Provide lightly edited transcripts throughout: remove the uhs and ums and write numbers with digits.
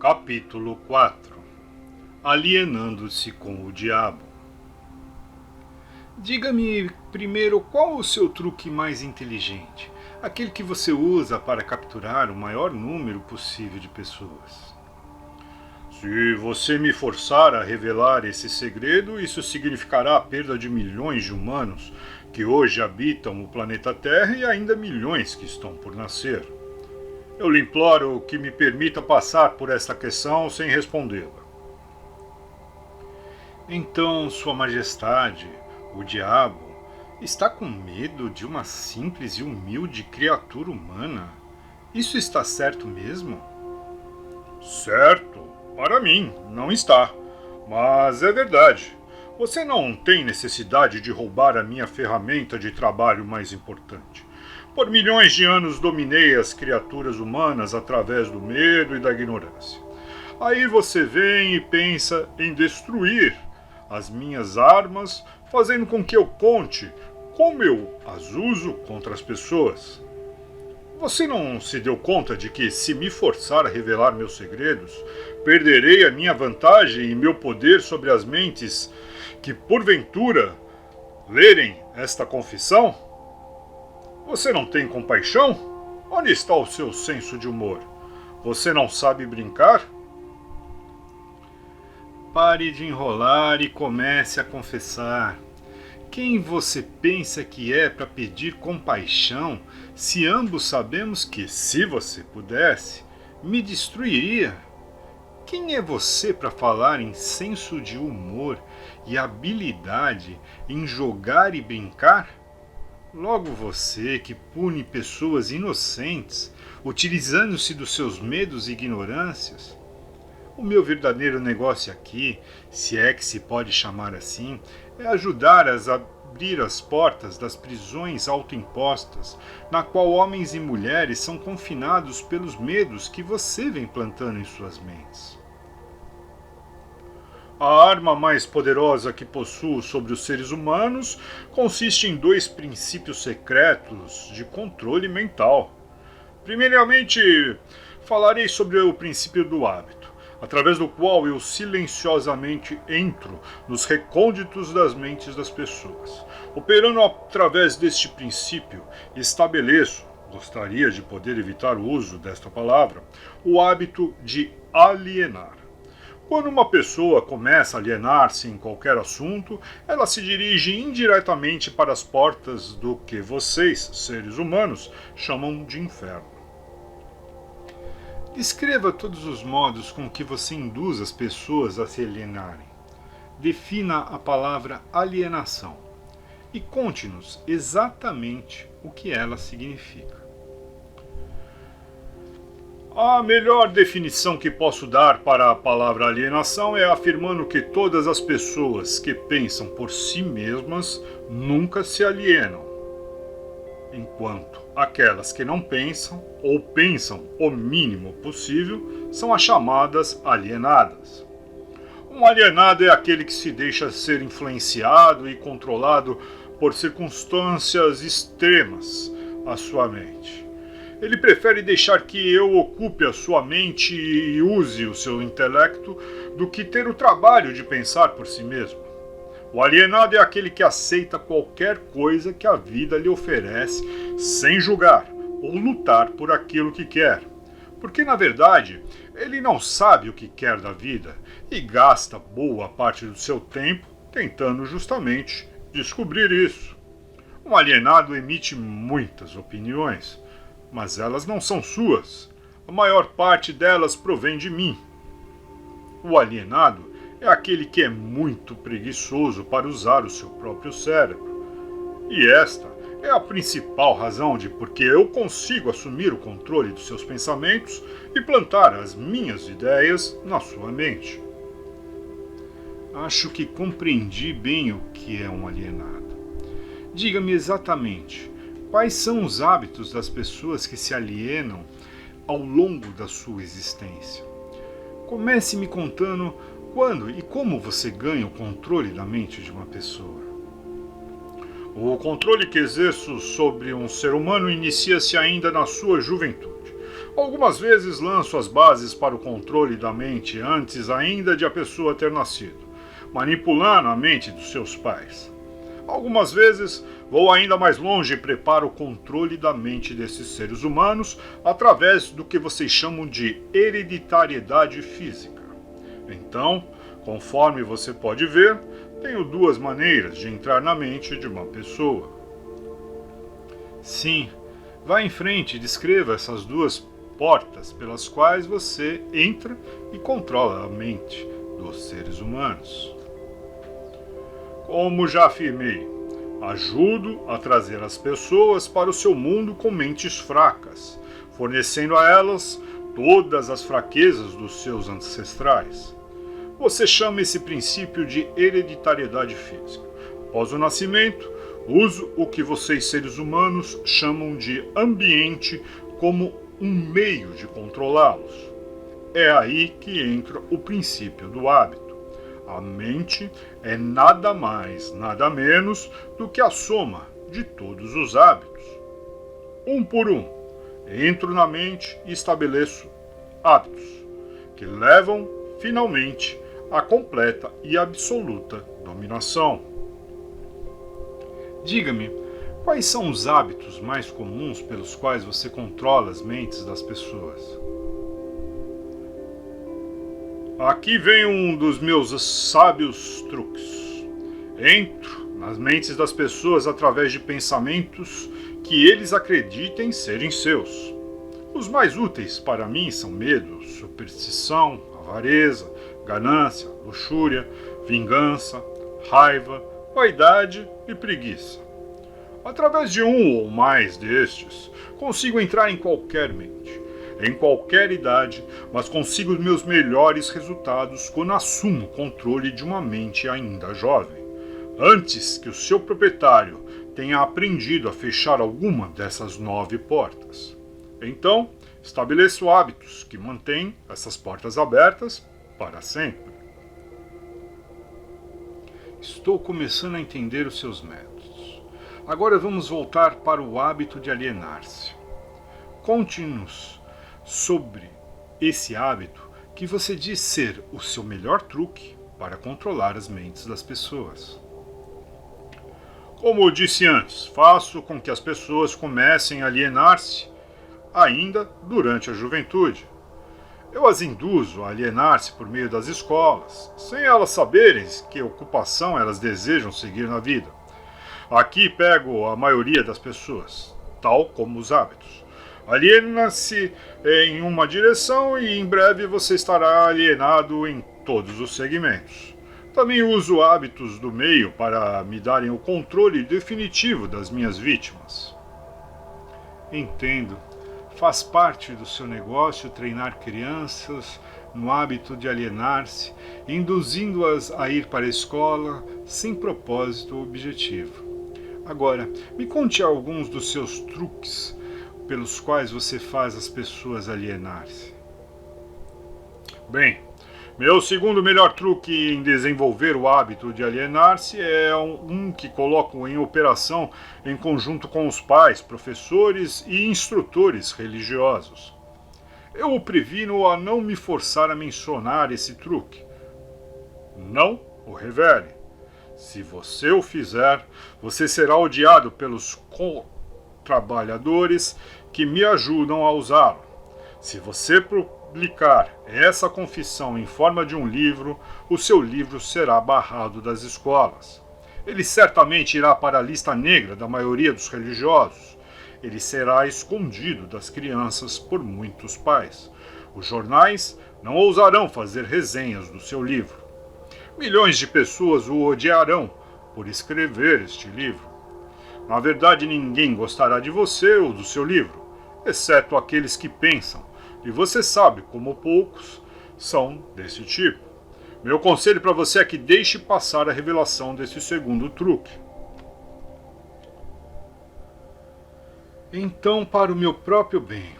Capítulo 4. Alienando-se com o diabo. Diga-me primeiro qual o seu truque mais inteligente, aquele que você usa para capturar o maior número possível de pessoas. Se você me forçar a revelar esse segredo, isso significará a perda de milhões de humanos que hoje habitam o planeta Terra e ainda milhões que estão por nascer. Eu lhe imploro que me permita passar por esta questão sem respondê-la. Então, Sua Majestade, o diabo, está com medo de uma simples e humilde criatura humana? Isso está certo mesmo? Certo, para mim, não está. Mas é verdade. Você não tem necessidade de roubar a minha ferramenta de trabalho mais importante. Por milhões de anos dominei as criaturas humanas através do medo e da ignorância. Aí você vem e pensa em destruir as minhas armas, fazendo com que eu conte como eu as uso contra as pessoas. Você não se deu conta de que, se me forçar a revelar meus segredos, perderei a minha vantagem e meu poder sobre as mentes que, porventura, lerem esta confissão? Você não tem compaixão? Onde está o seu senso de humor? Você não sabe brincar? Pare de enrolar e comece a confessar. Quem você pensa que é para pedir compaixão, se ambos sabemos que, se você pudesse, me destruiria? Quem é você para falar em senso de humor e habilidade em jogar e brincar? Logo você, que pune pessoas inocentes, utilizando-se dos seus medos e ignorâncias. O meu verdadeiro negócio aqui, se é que se pode chamar assim, é ajudar a abrir as portas das prisões autoimpostas, na qual homens e mulheres são confinados pelos medos que você vem plantando em suas mentes. A arma mais poderosa que possuo sobre os seres humanos consiste em dois princípios secretos de controle mental. Primeiramente, falarei sobre o princípio do hábito, através do qual eu silenciosamente entro nos recônditos das mentes das pessoas. Operando através deste princípio, estabeleço, gostaria de poder evitar o uso desta palavra, o hábito de alienar. Quando uma pessoa começa a alienar-se em qualquer assunto, ela se dirige indiretamente para as portas do que vocês, seres humanos, chamam de inferno. Descreva todos os modos com que você induz as pessoas a se alienarem. Defina a palavra alienação e conte-nos exatamente o que ela significa. A melhor definição que posso dar para a palavra alienação é afirmando que todas as pessoas que pensam por si mesmas nunca se alienam, enquanto aquelas que não pensam ou pensam o mínimo possível são as chamadas alienadas. Um alienado é aquele que se deixa ser influenciado e controlado por circunstâncias extremas à sua mente. Ele prefere deixar que eu ocupe a sua mente e use o seu intelecto do que ter o trabalho de pensar por si mesmo. O alienado é aquele que aceita qualquer coisa que a vida lhe oferece sem julgar ou lutar por aquilo que quer. Porque, na verdade, ele não sabe o que quer da vida e gasta boa parte do seu tempo tentando justamente descobrir isso. Um alienado emite muitas opiniões, mas elas não são suas. A maior parte delas provém de mim. O alienado é aquele que é muito preguiçoso para usar o seu próprio cérebro. E esta é a principal razão de por que eu consigo assumir o controle dos seus pensamentos e plantar as minhas ideias na sua mente. Acho que compreendi bem o que é um alienado. Diga-me exatamente, quais são os hábitos das pessoas que se alienam ao longo da sua existência? Comece me contando quando e como você ganha o controle da mente de uma pessoa. O controle que exerço sobre um ser humano inicia-se ainda na sua juventude. Algumas vezes lanço as bases para o controle da mente antes ainda de a pessoa ter nascido, manipulando a mente dos seus pais. Algumas vezes vou ainda mais longe e preparo o controle da mente desses seres humanos através do que vocês chamam de hereditariedade física. Então, conforme você pode ver, tenho duas maneiras de entrar na mente de uma pessoa. Sim, vá em frente e descreva essas duas portas pelas quais você entra e controla a mente dos seres humanos. Como já afirmei, ajudo a trazer as pessoas para o seu mundo com mentes fracas, fornecendo a elas todas as fraquezas dos seus ancestrais. Você chama esse princípio de hereditariedade física. Após o nascimento, uso o que vocês seres humanos chamam de ambiente como um meio de controlá-los. É aí que entra o princípio do hábito. A mente é nada mais, nada menos do que a soma de todos os hábitos. Um por um, entro na mente e estabeleço hábitos que levam, finalmente, à completa e absoluta dominação. Diga-me, quais são os hábitos mais comuns pelos quais você controla as mentes das pessoas? Aqui vem um dos meus sábios truques. Entro nas mentes das pessoas através de pensamentos que eles acreditem serem seus. Os mais úteis para mim são medo, superstição, avareza, ganância, luxúria, vingança, raiva, vaidade e preguiça. Através de um ou mais destes, consigo entrar em qualquer mente, em qualquer idade, mas consigo os meus melhores resultados quando assumo o controle de uma mente ainda jovem, antes que o seu proprietário tenha aprendido a fechar alguma dessas 9 portas. Então, estabeleço hábitos que mantêm essas portas abertas para sempre. Estou começando a entender os seus métodos. Agora vamos voltar para o hábito de alienar-se. Conte-nos sobre esse hábito que você diz ser o seu melhor truque para controlar as mentes das pessoas. Como eu disse antes, faço com que as pessoas comecem a alienar-se ainda durante a juventude. Eu as induzo a alienar-se por meio das escolas, sem elas saberem que ocupação elas desejam seguir na vida. Aqui pego a maioria das pessoas, tal como os hábitos. Aliena-se em uma direção e em breve você estará alienado em todos os segmentos. Também uso hábitos do meio para me darem o controle definitivo das minhas vítimas. Entendo. Faz parte do seu negócio treinar crianças no hábito de alienar-se, induzindo-as a ir para a escola sem propósito ou objetivo. Agora, me conte alguns dos seus truques pelos quais você faz as pessoas alienar-se. Bem, meu segundo melhor truque em desenvolver o hábito de alienar-se é um que coloco em operação em conjunto com os pais, professores e instrutores religiosos. Eu o previno a não me forçar a mencionar esse truque. Não o revele. Se você o fizer, você será odiado pelos trabalhadores que me ajudam a usá-lo. Se você publicar essa confissão em forma de um livro, o seu livro será barrado das escolas. Ele certamente irá para a lista negra da maioria dos religiosos. Ele será escondido das crianças por muitos pais. Os jornais não ousarão fazer resenhas do seu livro. Milhões de pessoas o odiarão por escrever este livro. Na verdade, ninguém gostará de você ou do seu livro, exceto aqueles que pensam. E você sabe como poucos são desse tipo. Meu conselho para você é que deixe passar a revelação desse segundo truque. Então, para o meu próprio bem,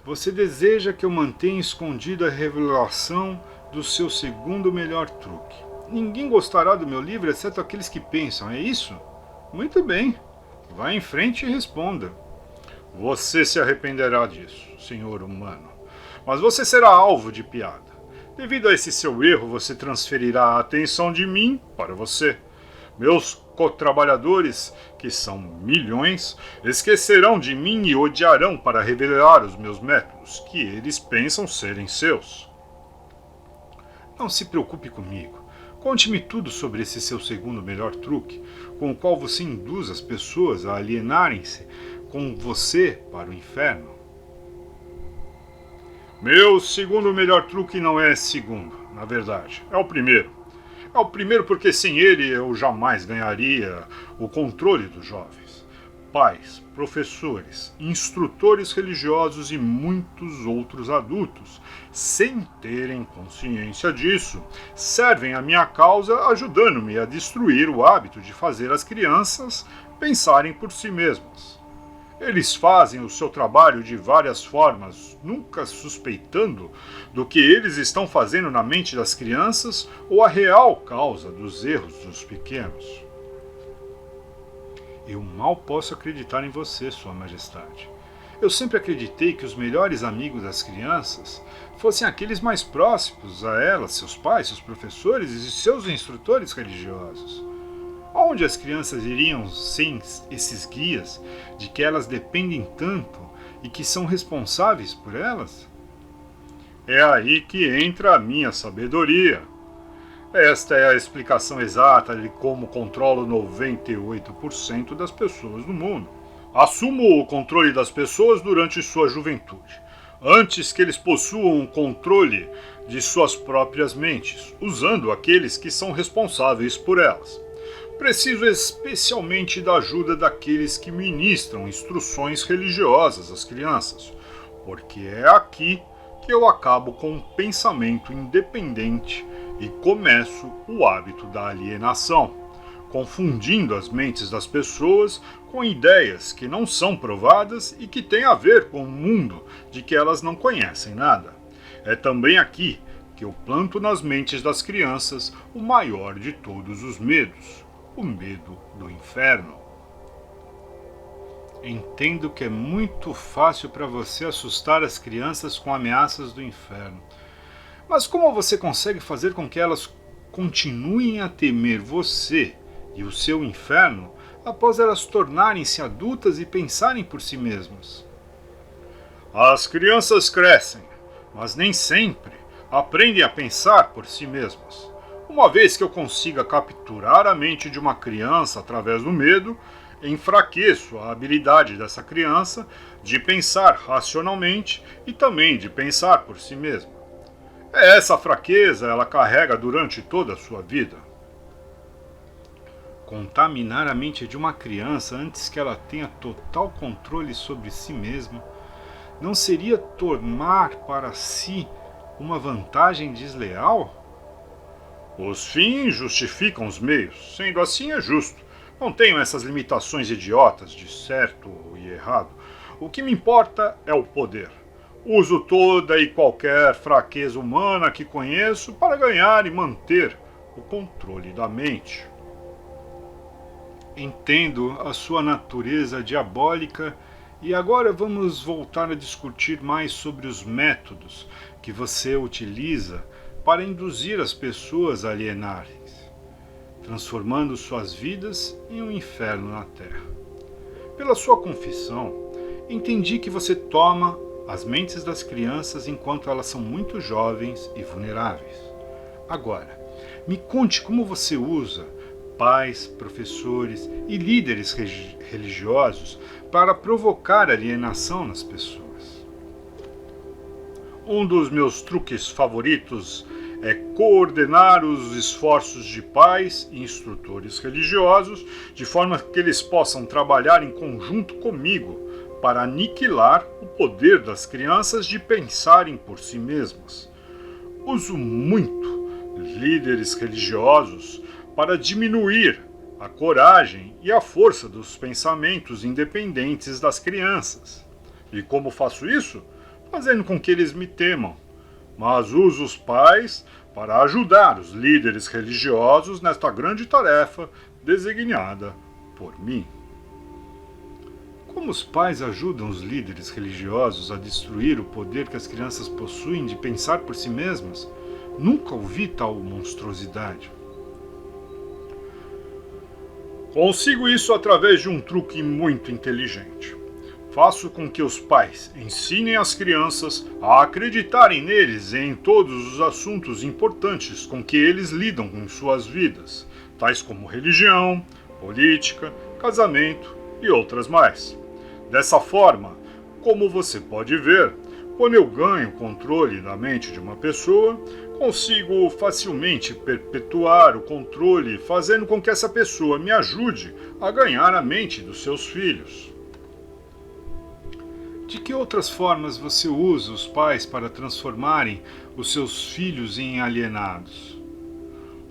você deseja que eu mantenha escondida a revelação do seu segundo melhor truque. Ninguém gostará do meu livro, exceto aqueles que pensam, é isso? Muito bem, vá em frente e responda. Você se arrependerá disso, senhor humano. Mas você será alvo de piada. Devido a esse seu erro, você transferirá a atenção de mim para você. Meus cotrabalhadores, que são milhões, esquecerão de mim e odiarão para revelar os meus métodos, que eles pensam serem seus. Não se preocupe comigo. Conte-me tudo sobre esse seu segundo melhor truque, com o qual você induz as pessoas a alienarem-se com você para o inferno. Meu segundo melhor truque não é segundo, na verdade, é o primeiro. É o primeiro porque sem ele eu jamais ganharia o controle dos jovens. Pais, professores, instrutores religiosos e muitos outros adultos, sem terem consciência disso, servem à minha causa ajudando-me a destruir o hábito de fazer as crianças pensarem por si mesmas. Eles fazem o seu trabalho de várias formas, nunca suspeitando do que eles estão fazendo na mente das crianças ou a real causa dos erros dos pequenos. Eu mal posso acreditar em você, Sua Majestade. Eu sempre acreditei que os melhores amigos das crianças fossem aqueles mais próximos a elas, seus pais, seus professores e seus instrutores religiosos. Onde as crianças iriam sem esses guias de que elas dependem tanto e que são responsáveis por elas? É aí que entra a minha sabedoria. Esta é a explicação exata de como controlo 98% das pessoas no mundo. Assumo o controle das pessoas durante sua juventude, antes que eles possuam o controle de suas próprias mentes, usando aqueles que são responsáveis por elas. Preciso especialmente da ajuda daqueles que ministram instruções religiosas às crianças, porque é aqui que eu acabo com um pensamento independente e começo o hábito da alienação, confundindo as mentes das pessoas com ideias que não são provadas e que têm a ver com um mundo de que elas não conhecem nada. É também aqui que eu planto nas mentes das crianças o maior de todos os medos, o medo do inferno. Entendo que é muito fácil para você assustar as crianças com ameaças do inferno. Mas como você consegue fazer com que elas continuem a temer você e o seu inferno após elas tornarem-se adultas e pensarem por si mesmas? As crianças crescem, mas nem sempre aprendem a pensar por si mesmas. Uma vez que eu consiga capturar a mente de uma criança através do medo, enfraqueço a habilidade dessa criança de pensar racionalmente e também de pensar por si mesma. Essa fraqueza ela carrega durante toda a sua vida. Contaminar a mente de uma criança antes que ela tenha total controle sobre si mesma não seria tomar para si uma vantagem desleal? Os fins justificam os meios, sendo assim é justo. Não tenho essas limitações idiotas de certo e errado. O que me importa é o poder. Uso toda e qualquer fraqueza humana que conheço para ganhar e manter o controle da mente. Entendo a sua natureza diabólica e agora vamos voltar a discutir mais sobre os métodos que você utiliza para induzir as pessoas a alienar-se, transformando suas vidas em um inferno na Terra. Pela sua confissão, entendi que você toma as mentes das crianças enquanto elas são muito jovens e vulneráveis. Agora, me conte como você usa pais, professores e líderes religiosos para provocar alienação nas pessoas. Um dos meus truques favoritos é coordenar os esforços de pais e instrutores religiosos de forma que eles possam trabalhar em conjunto comigo para aniquilar o poder das crianças de pensarem por si mesmas. Uso muito líderes religiosos para diminuir a coragem e a força dos pensamentos independentes das crianças. E como faço isso? Fazendo com que eles me temam. Mas uso os pais para ajudar os líderes religiosos nesta grande tarefa designada por mim. Como Como os pais ajudam os líderes religiosos a destruir o poder que as crianças possuem de pensar por si mesmas? Nunca ouvi tal monstruosidade. Consigo isso através de um truque muito inteligente. Faço com que os pais ensinem as crianças a acreditarem neles e em todos os assuntos importantes com que eles lidam em suas vidas, tais como religião, política, casamento e outras mais. Dessa forma, como você pode ver, quando eu ganho controle da mente de uma pessoa, consigo facilmente perpetuar o controle, fazendo com que essa pessoa me ajude a ganhar a mente dos seus filhos. De que outras formas você usa os pais para transformarem os seus filhos em alienados?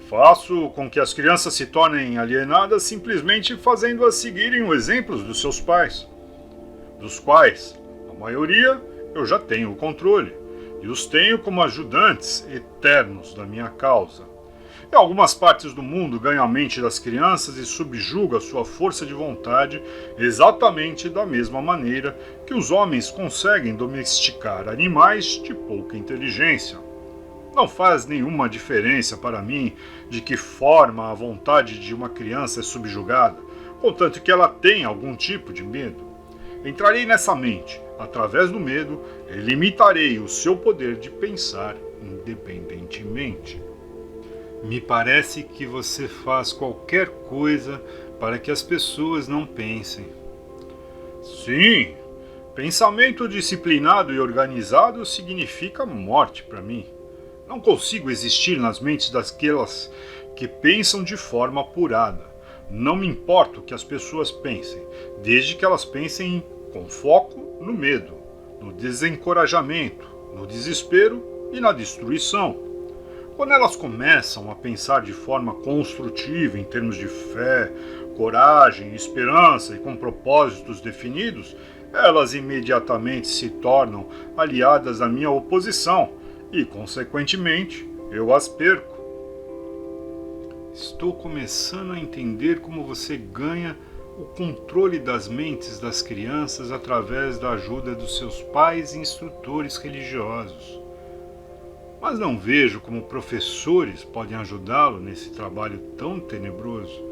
Faço com que as crianças se tornem alienadas simplesmente fazendo-as seguirem os exemplos dos seus pais, dos quais, a maioria, eu já tenho o controle, e os tenho como ajudantes eternos da minha causa. Em algumas partes do mundo ganho a mente das crianças e subjugo a sua força de vontade exatamente da mesma maneira que os homens conseguem domesticar animais de pouca inteligência. Não faz nenhuma diferença para mim de que forma a vontade de uma criança é subjugada, contanto que ela tenha algum tipo de medo. Entrarei nessa mente, através do medo, e limitarei o seu poder de pensar independentemente. Me parece que você faz qualquer coisa para que as pessoas não pensem. Sim, pensamento disciplinado e organizado significa morte para mim. Não consigo existir nas mentes daquelas que pensam de forma apurada. Não me importa o que as pessoas pensem, desde que elas pensem com foco no medo, no desencorajamento, no desespero e na destruição. Quando elas começam a pensar de forma construtiva em termos de fé, coragem, esperança e com propósitos definidos, elas imediatamente se tornam aliadas à minha oposição e, consequentemente, eu as perco. Estou começando a entender como você ganha o controle das mentes das crianças através da ajuda dos seus pais e instrutores religiosos. Mas não vejo como professores podem ajudá-lo nesse trabalho tão tenebroso.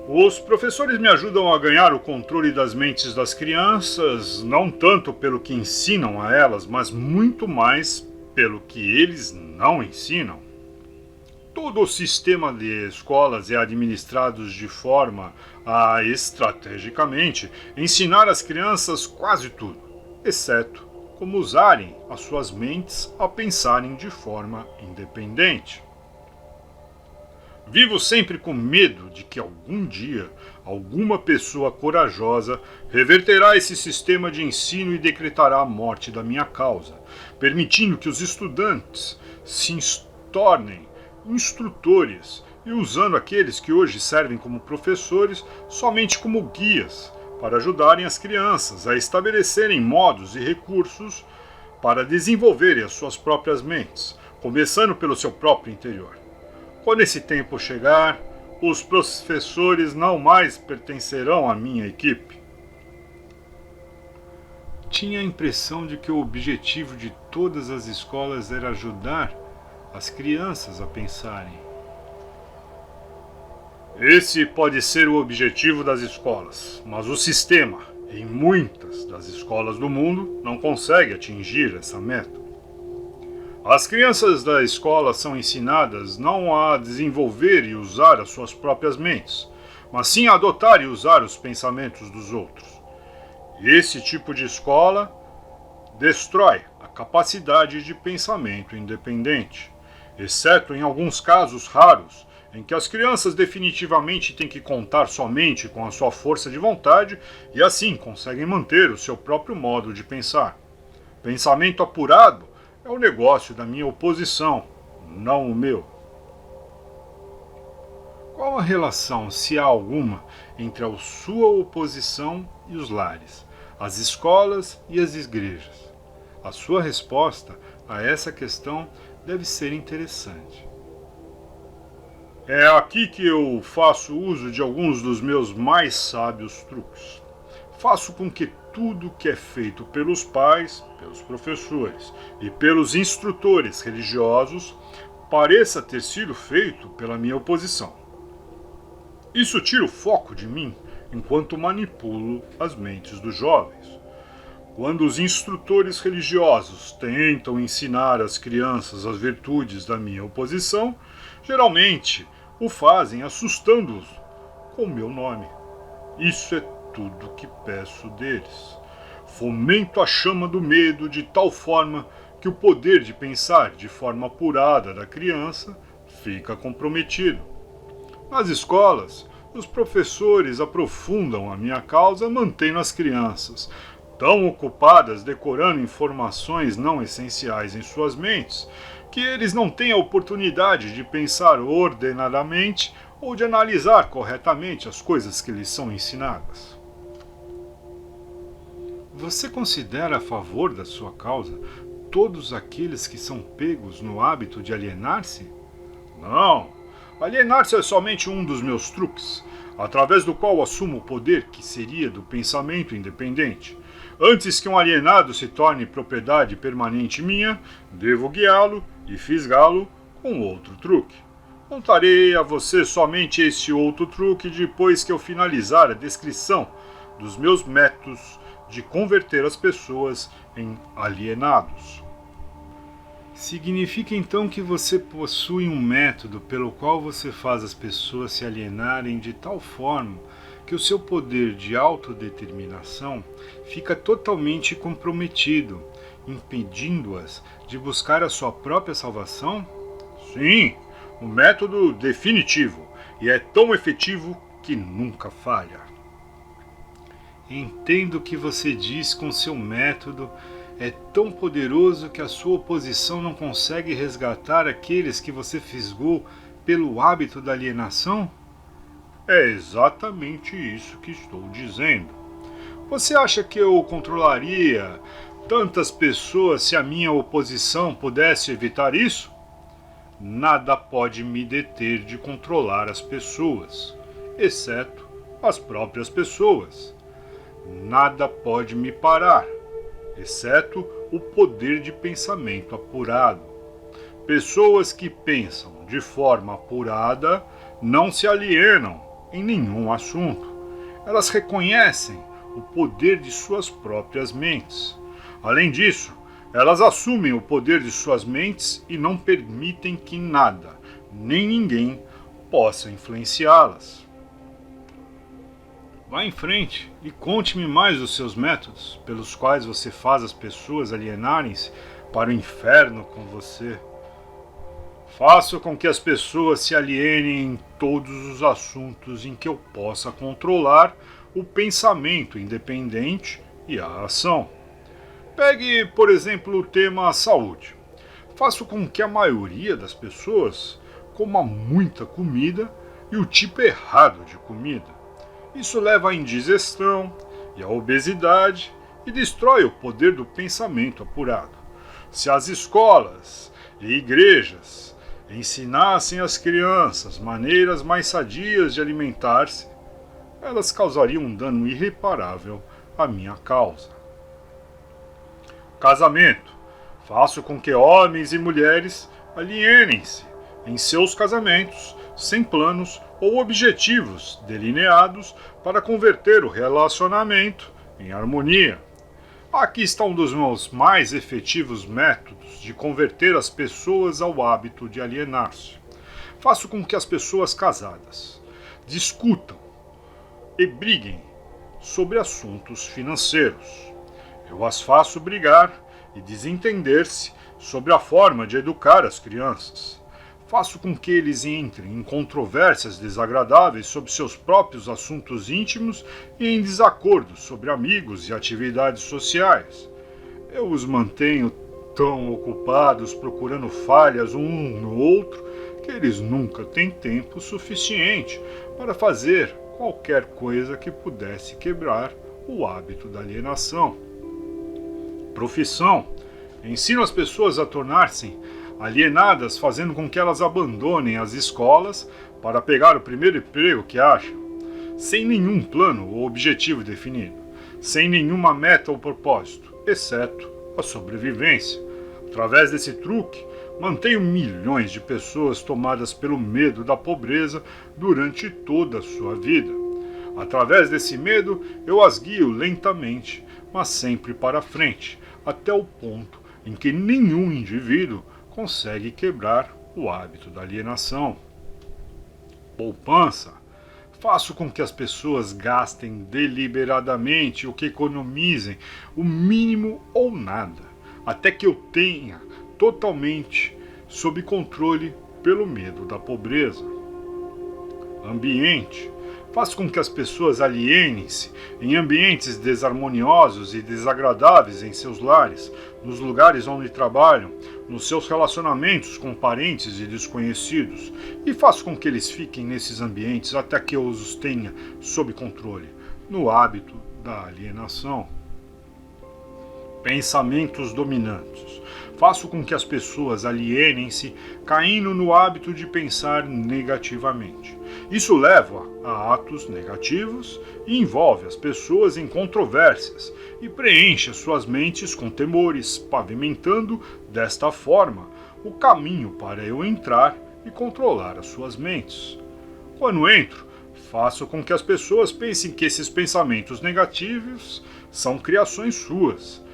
Os professores me ajudam a ganhar o controle das mentes das crianças, não tanto pelo que ensinam a elas, mas muito mais pelo que eles não ensinam. Todo o sistema de escolas é administrado de forma a, estrategicamente, ensinar às crianças quase tudo, exceto como usarem as suas mentes a pensarem de forma independente. Vivo sempre com medo de que algum dia alguma pessoa corajosa reverterá esse sistema de ensino e decretará a morte da minha causa, permitindo que os estudantes se tornem instrutores e usando aqueles que hoje servem como professores somente como guias para ajudarem as crianças a estabelecerem modos e recursos para desenvolverem as suas próprias mentes, começando pelo seu próprio interior. Quando esse tempo chegar, os professores não mais pertencerão à minha equipe. Tinha a impressão de que o objetivo de todas as escolas era ajudar as crianças a pensarem. Esse pode ser o objetivo das escolas, mas o sistema, em muitas das escolas do mundo, não consegue atingir essa meta. As crianças da escola são ensinadas não a desenvolver e usar as suas próprias mentes, mas sim a adotar e usar os pensamentos dos outros. Esse tipo de escola destrói a capacidade de pensamento independente, exceto em alguns casos raros, em que as crianças definitivamente têm que contar somente com a sua força de vontade e assim conseguem manter o seu próprio modo de pensar. Pensamento apurado é o negócio da minha oposição, não o meu. Qual a relação, se há alguma, entre a sua oposição e os lares, as escolas e as igrejas? A sua resposta a essa questão deve ser interessante. É aqui que eu faço uso de alguns dos meus mais sábios truques. Faço com que tudo que é feito pelos pais, pelos professores e pelos instrutores religiosos pareça ter sido feito pela minha oposição. Isso tira o foco de mim enquanto manipulo as mentes dos jovens. Quando os instrutores religiosos tentam ensinar às crianças as virtudes da minha oposição, geralmente o fazem assustando-os com meu nome. Isso é tudo que peço deles. Fomento a chama do medo de tal forma que o poder de pensar de forma apurada da criança fica comprometido. Nas escolas, os professores aprofundam a minha causa mantendo as crianças tão ocupadas decorando informações não essenciais em suas mentes, que eles não têm a oportunidade de pensar ordenadamente ou de analisar corretamente as coisas que lhes são ensinadas. Você considera a favor da sua causa todos aqueles que são pegos no hábito de alienar-se? Não. Alienar-se é somente um dos meus truques, através do qual assumo o poder que seria do pensamento independente. Antes que um alienado se torne propriedade permanente minha, devo guiá-lo e fisgá-lo com outro truque. Contarei a você somente esse outro truque depois que eu finalizar a descrição dos meus métodos de converter as pessoas em alienados. Significa então que você possui um método pelo qual você faz as pessoas se alienarem de tal forma que o seu poder de autodeterminação fica totalmente comprometido, impedindo-as de buscar a sua própria salvação? Sim, um método definitivo, e é tão efetivo que nunca falha. Entendo o que você diz com seu método é tão poderoso que a sua oposição não consegue resgatar aqueles que você fisgou pelo hábito da alienação? É exatamente isso que estou dizendo. Você acha que eu controlaria tantas pessoas se a minha oposição pudesse evitar isso? Nada pode me deter de controlar as pessoas, exceto as próprias pessoas. Nada pode me parar, exceto o poder de pensamento apurado. Pessoas que pensam de forma apurada não se alienam em nenhum assunto. Elas reconhecem o poder de suas próprias mentes. Além disso, elas assumem o poder de suas mentes e não permitem que nada, nem ninguém, possa influenciá-las. Vá em frente e conte-me mais dos seus métodos, pelos quais você faz as pessoas alienarem-se para o inferno com você. Faço com que as pessoas se alienem em todos os assuntos em que eu possa controlar o pensamento independente e a ação. Pegue, por exemplo, o tema saúde. Faço com que a maioria das pessoas coma muita comida e o tipo errado de comida. Isso leva à indigestão e à obesidade e destrói o poder do pensamento apurado. Se as escolas e igrejas ensinassem às crianças maneiras mais sadias de alimentar-se, elas causariam um dano irreparável à minha causa. Casamento. Faço com que homens e mulheres alienem-se em seus casamentos, sem planos ou objetivos delineados para converter o relacionamento em harmonia. Aqui está um dos meus mais efetivos métodos de converter as pessoas ao hábito de alienar-se. Faço com que as pessoas casadas discutam e briguem sobre assuntos financeiros. Eu as faço brigar e desentender-se sobre a forma de educar as crianças. Faço com que eles entrem em controvérsias desagradáveis sobre seus próprios assuntos íntimos e em desacordos sobre amigos e atividades sociais. Eu os mantenho tão ocupados procurando falhas um no outro que eles nunca têm tempo suficiente para fazer qualquer coisa que pudesse quebrar o hábito da alienação. Profissão. Ensino as pessoas a tornar-se alienadas, fazendo com que elas abandonem as escolas para pegar o primeiro emprego que acham, sem nenhum plano ou objetivo definido, sem nenhuma meta ou propósito, exceto a sobrevivência. Através desse truque, mantenho milhões de pessoas tomadas pelo medo da pobreza durante toda a sua vida. Através desse medo, eu as guio lentamente, mas sempre para frente, até o ponto em que nenhum indivíduo consegue quebrar o hábito da alienação. Poupança. Faço com que as pessoas gastem deliberadamente o que economizem, o mínimo ou nada, até que eu tenha totalmente sob controle pelo medo da pobreza. Ambiente. Faço com que as pessoas alienem-se em ambientes desarmoniosos e desagradáveis em seus lares, nos lugares onde trabalham, nos seus relacionamentos com parentes e desconhecidos, e faço com que eles fiquem nesses ambientes até que eu os tenha sob controle, no hábito da alienação. Pensamentos dominantes. Faço com que as pessoas alienem-se, caindo no hábito de pensar negativamente. Isso leva a atos negativos e envolve as pessoas em controvérsias e preenche suas mentes com temores, pavimentando, desta forma, o caminho para eu entrar e controlar as suas mentes. Quando entro, faço com que as pessoas pensem que esses pensamentos negativos são criações suas.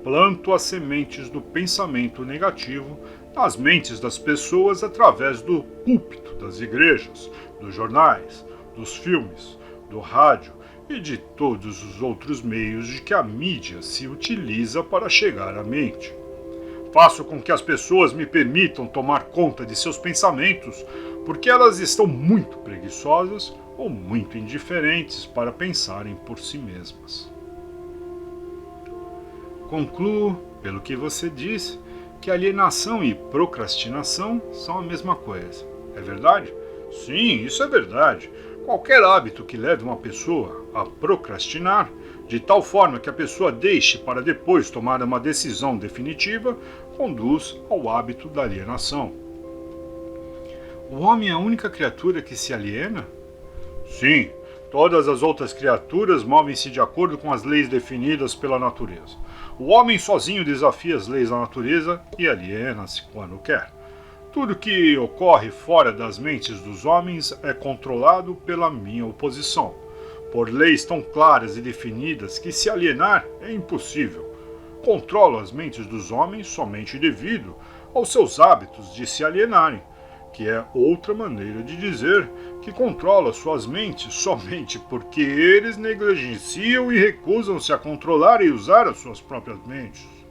Planto as sementes do pensamento negativo nas mentes das pessoas através do púlpito das igrejas, dos jornais, dos filmes, do rádio e de todos os outros meios de que a mídia se utiliza para chegar à mente. Faço com que as pessoas me permitam tomar conta de seus pensamentos, porque elas estão muito preguiçosas ou muito indiferentes para pensarem por si mesmas. Concluo, pelo que você disse, que alienação e procrastinação são a mesma coisa. É verdade? Sim, isso é verdade. Qualquer hábito que leve uma pessoa a procrastinar, de tal forma que a pessoa deixe para depois tomar uma decisão definitiva, conduz ao hábito da alienação. O homem é a única criatura que se aliena? Sim, todas as outras criaturas movem-se de acordo com as leis definidas pela natureza. O homem sozinho desafia as leis da natureza e aliena-se quando quer. Tudo que ocorre fora das mentes dos homens é controlado pela minha oposição, por leis tão claras e definidas que se alienar é impossível. Controlo as mentes dos homens somente devido aos seus hábitos de se alienarem, que é outra maneira de dizer que controla suas mentes somente porque eles negligenciam e recusam-se a controlar e usar as suas próprias mentes.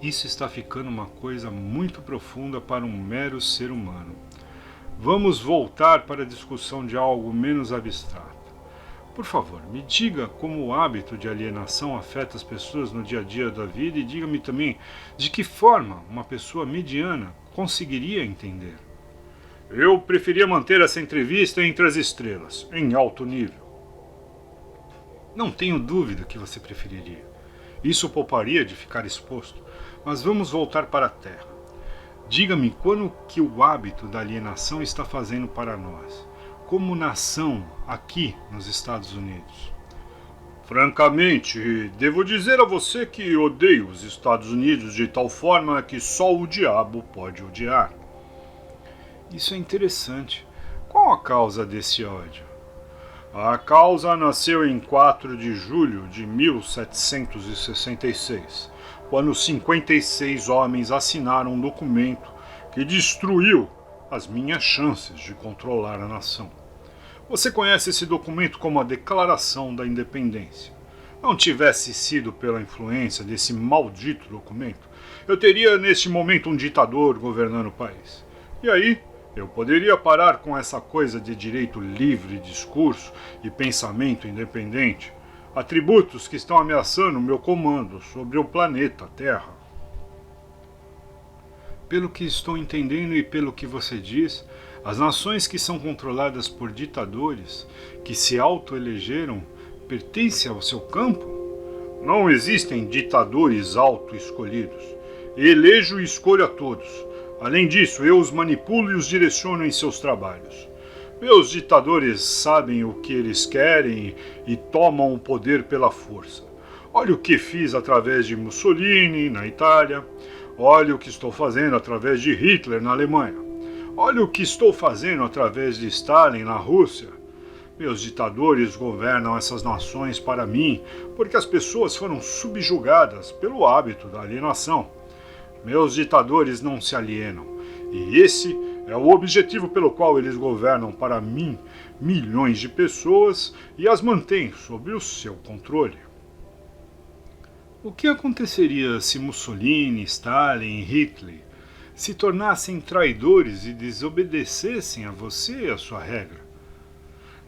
Isso está ficando uma coisa muito profunda para um mero ser humano. Vamos voltar para a discussão de algo menos abstrato. Por favor, me diga como o hábito de alienação afeta as pessoas no dia a dia da vida e diga-me também de que forma uma pessoa mediana conseguiria entender. Eu preferia manter essa entrevista entre as estrelas, em alto nível. Não tenho dúvida que você preferiria. Isso o pouparia de ficar exposto. Mas vamos voltar para a Terra. Diga-me quando que o hábito da alienação está fazendo para nós, como nação aqui nos Estados Unidos. Francamente, devo dizer a você que odeio os Estados Unidos de tal forma que só o diabo pode odiar. Isso é interessante. Qual a causa desse ódio? A causa nasceu em 4 de julho de 1766, quando 56 homens assinaram um documento que destruiu as minhas chances de controlar a nação. Você conhece esse documento como a Declaração da Independência. Não tivesse sido pela influência desse maldito documento, eu teria neste momento um ditador governando o país. E aí, eu poderia parar com essa coisa de direito livre, discurso e pensamento independente, atributos que estão ameaçando o meu comando sobre o planeta Terra. Pelo que estou entendendo e pelo que você diz, as nações que são controladas por ditadores, que se autoelegeram, pertencem ao seu campo? Não existem ditadores auto-escolhidos. Elejo e escolho a todos. Além disso, eu os manipulo e os direciono em seus trabalhos. Meus ditadores sabem o que eles querem e tomam o poder pela força. Olha o que fiz através de Mussolini na Itália. Olha o que estou fazendo através de Hitler na Alemanha. Olha o que estou fazendo através de Stalin na Rússia. Meus ditadores governam essas nações para mim porque as pessoas foram subjugadas pelo hábito da alienação. Meus ditadores não se alienam, e esse é o objetivo pelo qual eles governam para mim milhões de pessoas e as mantêm sob o seu controle. O que aconteceria se Mussolini, Stalin e Hitler se tornassem traidores e desobedecessem a você e a sua regra?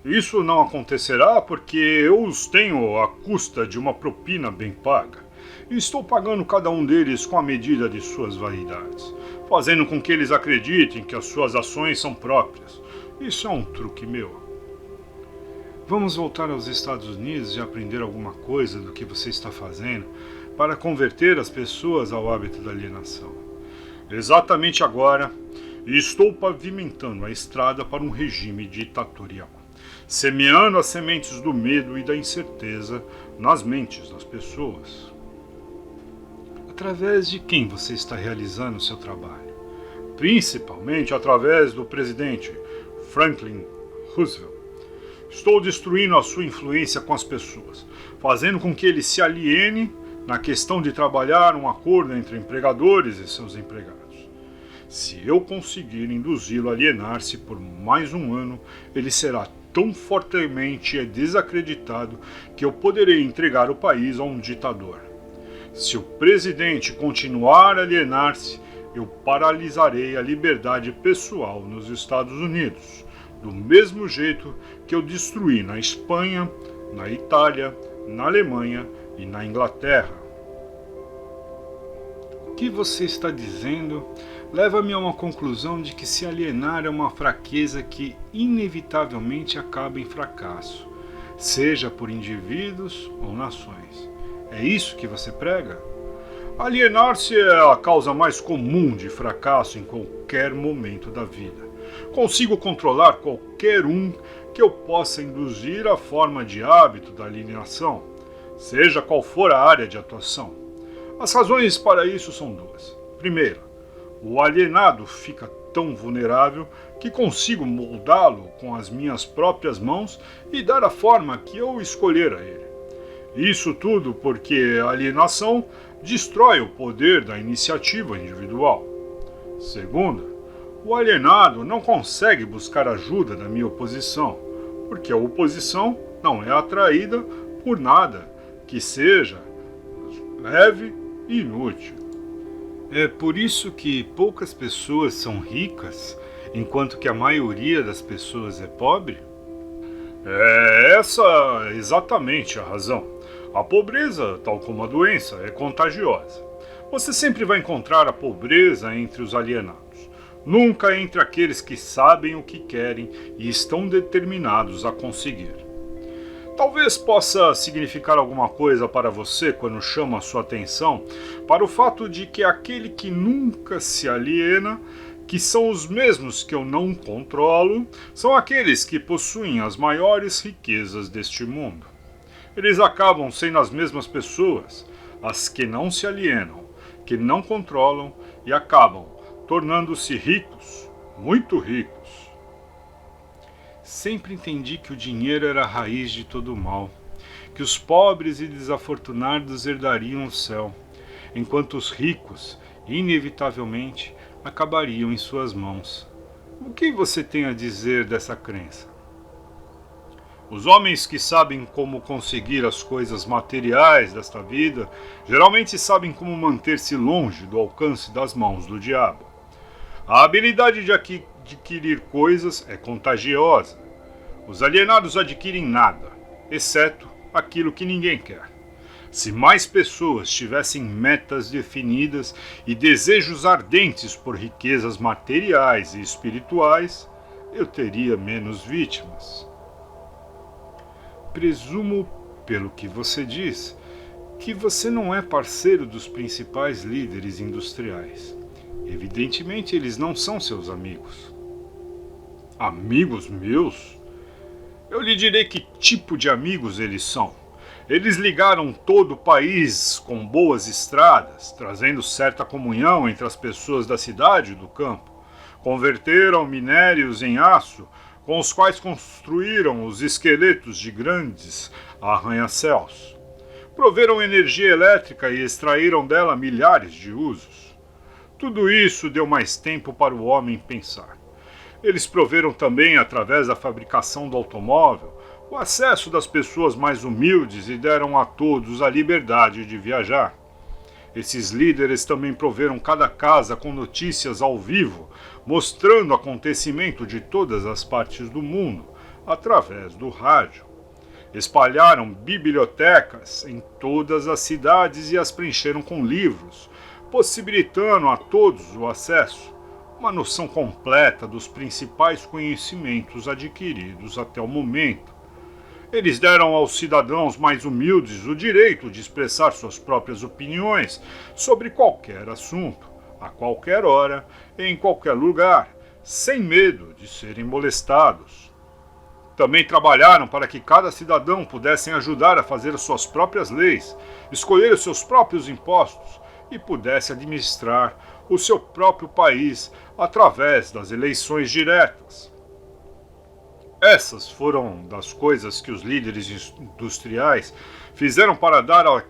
Isso não acontecerá porque eu os tenho à custa de uma propina bem paga. E estou pagando cada um deles com a medida de suas vaidades, fazendo com que eles acreditem que as suas ações são próprias. Isso é um truque meu. Vamos voltar aos Estados Unidos e aprender alguma coisa do que você está fazendo para converter as pessoas ao hábito da alienação. Exatamente agora, estou pavimentando a estrada para um regime ditatorial, semeando as sementes do medo e da incerteza nas mentes das pessoas. Através de quem você está realizando o seu trabalho? Principalmente através do presidente Franklin Roosevelt. Estou destruindo a sua influência com as pessoas, fazendo com que ele se aliene na questão de trabalhar um acordo entre empregadores e seus empregados. Se eu conseguir induzi-lo a alienar-se por mais um ano, ele será tão fortemente desacreditado que eu poderei entregar o país a um ditador. Se o presidente continuar a alienar-se, eu paralisarei a liberdade pessoal nos Estados Unidos, do mesmo jeito que eu destruí na Espanha, na Itália, na Alemanha e na Inglaterra. O que você está dizendo leva-me a uma conclusão de que se alienar é uma fraqueza que inevitavelmente acaba em fracasso, seja por indivíduos ou nações. É isso que você prega? Alienar-se é a causa mais comum de fracasso em qualquer momento da vida. Consigo controlar qualquer um que eu possa induzir à forma de hábito da alienação, seja qual for a área de atuação. As razões para isso são duas. Primeiro, o alienado fica tão vulnerável que consigo moldá-lo com as minhas próprias mãos e dar a forma que eu escolher a ele. Isso tudo porque a alienação destrói o poder da iniciativa individual. Segundo, o alienado não consegue buscar ajuda da minha oposição, porque a oposição não é atraída por nada que seja leve e inútil. É por isso que poucas pessoas são ricas, enquanto que a maioria das pessoas é pobre? É essa exatamente a razão. A pobreza, tal como a doença, é contagiosa. Você sempre vai encontrar a pobreza entre os alienados, nunca entre aqueles que sabem o que querem e estão determinados a conseguir. Talvez possa significar alguma coisa para você quando chama a sua atenção para o fato de que aquele que nunca se aliena, que são os mesmos que eu não controlo, são aqueles que possuem as maiores riquezas deste mundo. Eles acabam sendo as mesmas pessoas, as que não se alienam, que não controlam e acabam tornando-se ricos, muito ricos. Sempre entendi que o dinheiro era a raiz de todo o mal, que os pobres e desafortunados herdariam o céu, enquanto os ricos, inevitavelmente, acabariam em suas mãos. O que você tem a dizer dessa crença? Os homens que sabem como conseguir as coisas materiais desta vida, geralmente sabem como manter-se longe do alcance das mãos do diabo. A habilidade de adquirir coisas é contagiosa. Os alienados adquirem nada, exceto aquilo que ninguém quer. Se mais pessoas tivessem metas definidas e desejos ardentes por riquezas materiais e espirituais, eu teria menos vítimas. Presumo, pelo que você diz, que você não é parceiro dos principais líderes industriais. Evidentemente, eles não são seus amigos. Amigos meus? Eu lhe direi que tipo de amigos eles são. Eles ligaram todo o país com boas estradas, trazendo certa comunhão entre as pessoas da cidade e do campo. Converteram minérios em aço, com os quais construíram os esqueletos de grandes arranha-céus. Proveram energia elétrica e extraíram dela milhares de usos. Tudo isso deu mais tempo para o homem pensar. Eles proveram também, através da fabricação do automóvel, o acesso das pessoas mais humildes e deram a todos a liberdade de viajar. Esses líderes também proveram cada casa com notícias ao vivo, mostrando o acontecimento de todas as partes do mundo, através do rádio. Espalharam bibliotecas em todas as cidades e as preencheram com livros, possibilitando a todos o acesso, uma noção completa dos principais conhecimentos adquiridos até o momento. Eles deram aos cidadãos mais humildes o direito de expressar suas próprias opiniões sobre qualquer assunto, a qualquer hora, em qualquer lugar, sem medo de serem molestados. Também trabalharam para que cada cidadão pudesse ajudar a fazer suas próprias leis, escolher os seus próprios impostos e pudesse administrar o seu próprio país através das eleições diretas. Essas foram das coisas que os líderes industriais fizeram para dar a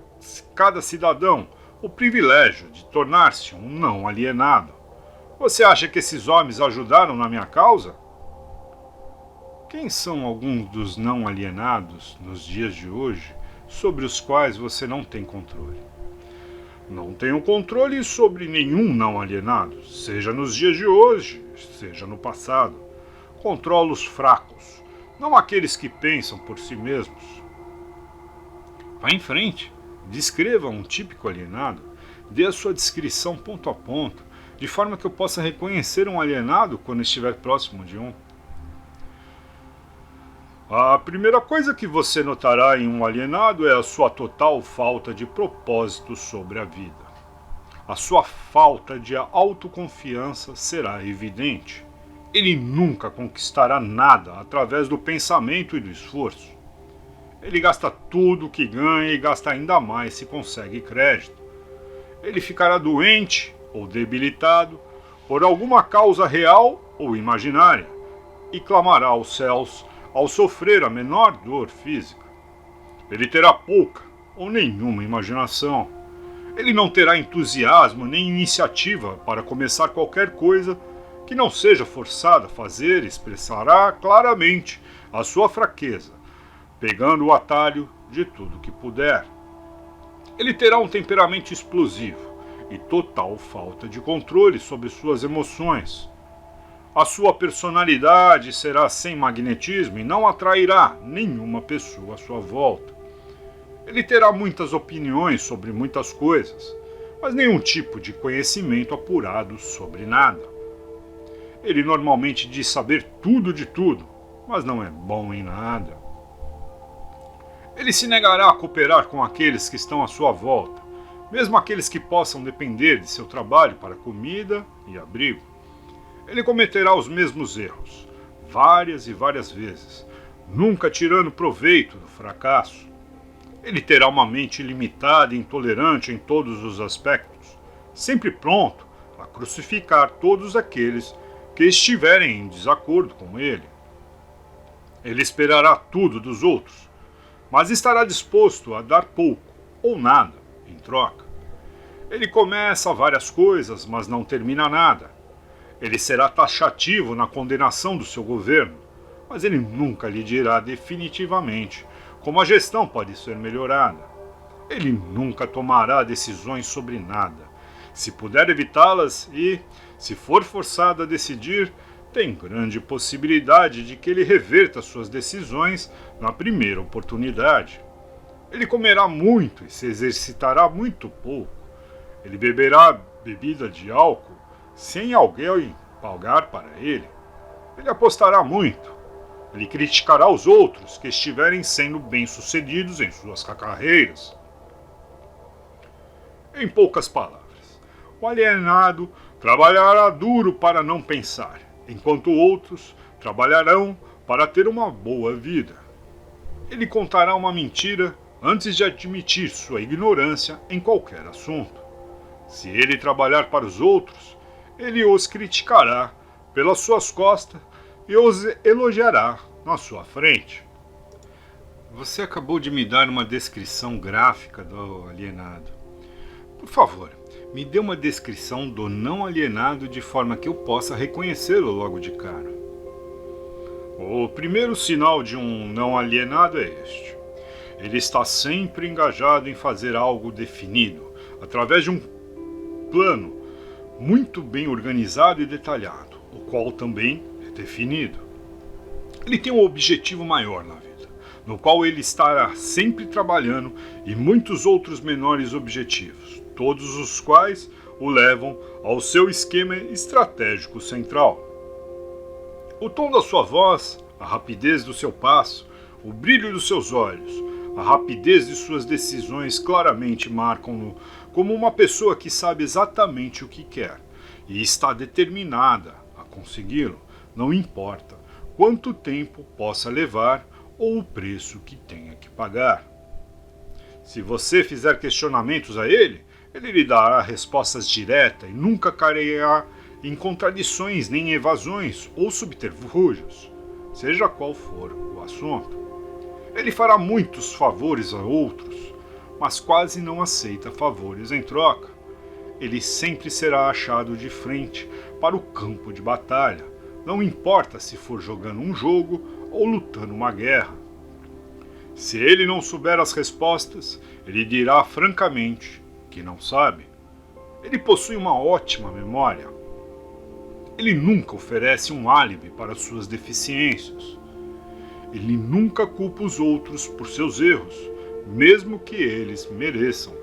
cada cidadão o privilégio de tornar-se um não alienado. Você acha que esses homens ajudaram na minha causa? Quem são alguns dos não alienados nos dias de hoje sobre os quais você não tem controle? Não tenho controle sobre nenhum não alienado, seja nos dias de hoje, seja no passado. Controlo os fracos, não aqueles que pensam por si mesmos. Vá em frente, descreva um típico alienado, dê a sua descrição ponto a ponto, de forma que eu possa reconhecer um alienado quando estiver próximo de um. A primeira coisa que você notará em um alienado é a sua total falta de propósito sobre a vida. A sua falta de autoconfiança será evidente. Ele nunca conquistará nada através do pensamento e do esforço. Ele gasta tudo o que ganha e gasta ainda mais se consegue crédito. Ele ficará doente ou debilitado por alguma causa real ou imaginária e clamará aos céus ao sofrer a menor dor física. Ele terá pouca ou nenhuma imaginação. Ele não terá entusiasmo nem iniciativa para começar qualquer coisa que não seja forçado a fazer, expressará claramente a sua fraqueza, pegando o atalho de tudo que puder. Ele terá um temperamento explosivo e total falta de controle sobre suas emoções. A sua personalidade será sem magnetismo e não atrairá nenhuma pessoa à sua volta. Ele terá muitas opiniões sobre muitas coisas, mas nenhum tipo de conhecimento apurado sobre nada. Ele normalmente diz saber tudo de tudo, mas não é bom em nada. Ele se negará a cooperar com aqueles que estão à sua volta, mesmo aqueles que possam depender de seu trabalho para comida e abrigo. Ele cometerá os mesmos erros, várias e várias vezes, nunca tirando proveito do fracasso. Ele terá uma mente limitada e intolerante em todos os aspectos, sempre pronto a crucificar todos aqueles que estiverem em desacordo com ele. Ele esperará tudo dos outros, mas estará disposto a dar pouco ou nada em troca. Ele começa várias coisas, mas não termina nada. Ele será taxativo na condenação do seu governo, mas ele nunca lhe dirá definitivamente como a gestão pode ser melhorada. Ele nunca tomará decisões sobre nada. Se puder evitá-las e, se for forçado a decidir, tem grande possibilidade de que ele reverta suas decisões na primeira oportunidade. Ele comerá muito e se exercitará muito pouco. Ele beberá bebida de álcool sem alguém pagar para ele. Ele apostará muito. Ele criticará os outros que estiverem sendo bem-sucedidos em suas carreiras. Em poucas palavras, o alienado trabalhará duro para não pensar, enquanto outros trabalharão para ter uma boa vida. Ele contará uma mentira antes de admitir sua ignorância em qualquer assunto. Se ele trabalhar para os outros, ele os criticará pelas suas costas e os elogiará na sua frente. Você acabou de me dar uma descrição gráfica do alienado. Por favor, me dê uma descrição do não alienado de forma que eu possa reconhecê-lo logo de cara. O primeiro sinal de um não alienado é este. Ele está sempre engajado em fazer algo definido, através de um plano muito bem organizado e detalhado, o qual também é definido. Ele tem um objetivo maior na vida, no qual ele estará sempre trabalhando, e muitos outros menores objetivos, todos os quais o levam ao seu esquema estratégico central. O tom da sua voz, a rapidez do seu passo, o brilho dos seus olhos, a rapidez de suas decisões claramente marcam-no como uma pessoa que sabe exatamente o que quer e está determinada a consegui-lo, não importa quanto tempo possa levar ou o preço que tenha que pagar. Se você fizer questionamentos a ele, ele lhe dará respostas diretas e nunca cairá em contradições nem evasões ou subterfúgios, seja qual for o assunto. Ele fará muitos favores a outros, mas quase não aceita favores em troca. Ele sempre será achado de frente para o campo de batalha, não importa se for jogando um jogo ou lutando uma guerra. Se ele não souber as respostas, ele dirá francamente que não sabe. Ele possui uma ótima memória. Ele nunca oferece um álibi para suas deficiências. Ele nunca culpa os outros por seus erros, mesmo que eles mereçam.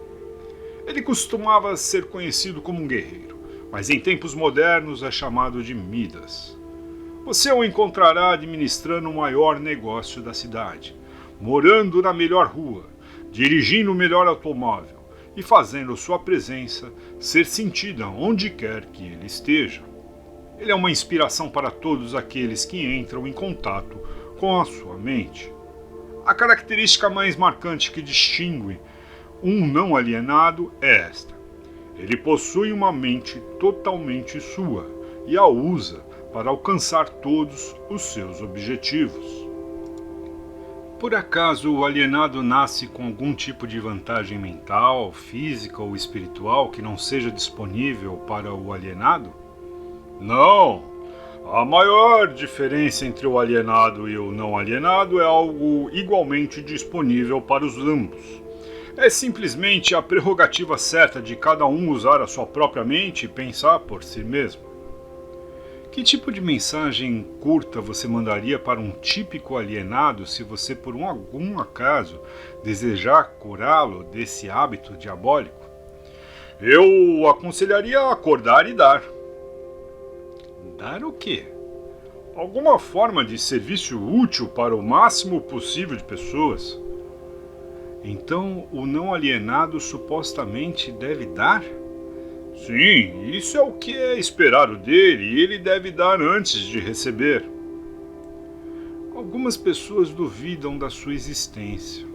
Ele costumava ser conhecido como um guerreiro, mas em tempos modernos é chamado de Midas. Você o encontrará administrando o maior negócio da cidade, morando na melhor rua, dirigindo o melhor automóvel e fazendo sua presença ser sentida onde quer que ele esteja. Ele é uma inspiração para todos aqueles que entram em contato com a sua mente. A característica mais marcante que distingue um não alienado é esta: ele possui uma mente totalmente sua e a usa para alcançar todos os seus objetivos. Por acaso o alienado nasce com algum tipo de vantagem mental, física ou espiritual que não seja disponível para o alienado? Não! A maior diferença entre o alienado e o não alienado é algo igualmente disponível para os ambos. É simplesmente a prerrogativa certa de cada um usar a sua própria mente e pensar por si mesmo. Que tipo de mensagem curta você mandaria para um típico alienado se você, por algum acaso, desejar curá-lo desse hábito diabólico? Eu aconselharia acordar e dar. Dar o quê? Alguma forma de serviço útil para o máximo possível de pessoas. Então, o não alienado supostamente deve dar? Sim, isso é o que é esperado dele e ele deve dar antes de receber. Algumas pessoas duvidam da sua existência.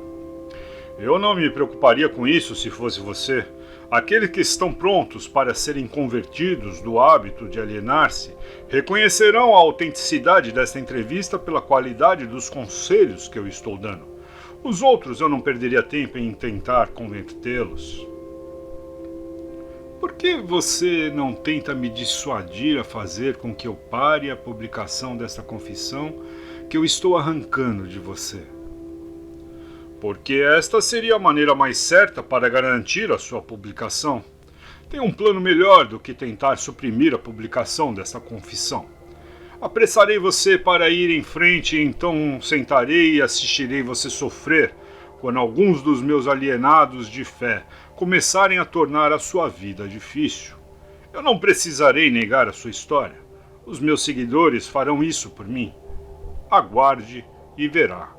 Eu não me preocuparia com isso se fosse você. Aqueles que estão prontos para serem convertidos do hábito de alienar-se reconhecerão a autenticidade desta entrevista pela qualidade dos conselhos que eu estou dando. Os outros eu não perderia tempo em tentar convertê-los. Por que você não tenta me dissuadir a fazer com que eu pare a publicação desta confissão que eu estou arrancando de você? Porque esta seria a maneira mais certa para garantir a sua publicação. Tem um plano melhor do que tentar suprimir a publicação desta confissão. Apressarei você para ir em frente e então sentarei e assistirei você sofrer quando alguns dos meus alienados de fé começarem a tornar a sua vida difícil. Eu não precisarei negar a sua história. Os meus seguidores farão isso por mim. Aguarde e verá.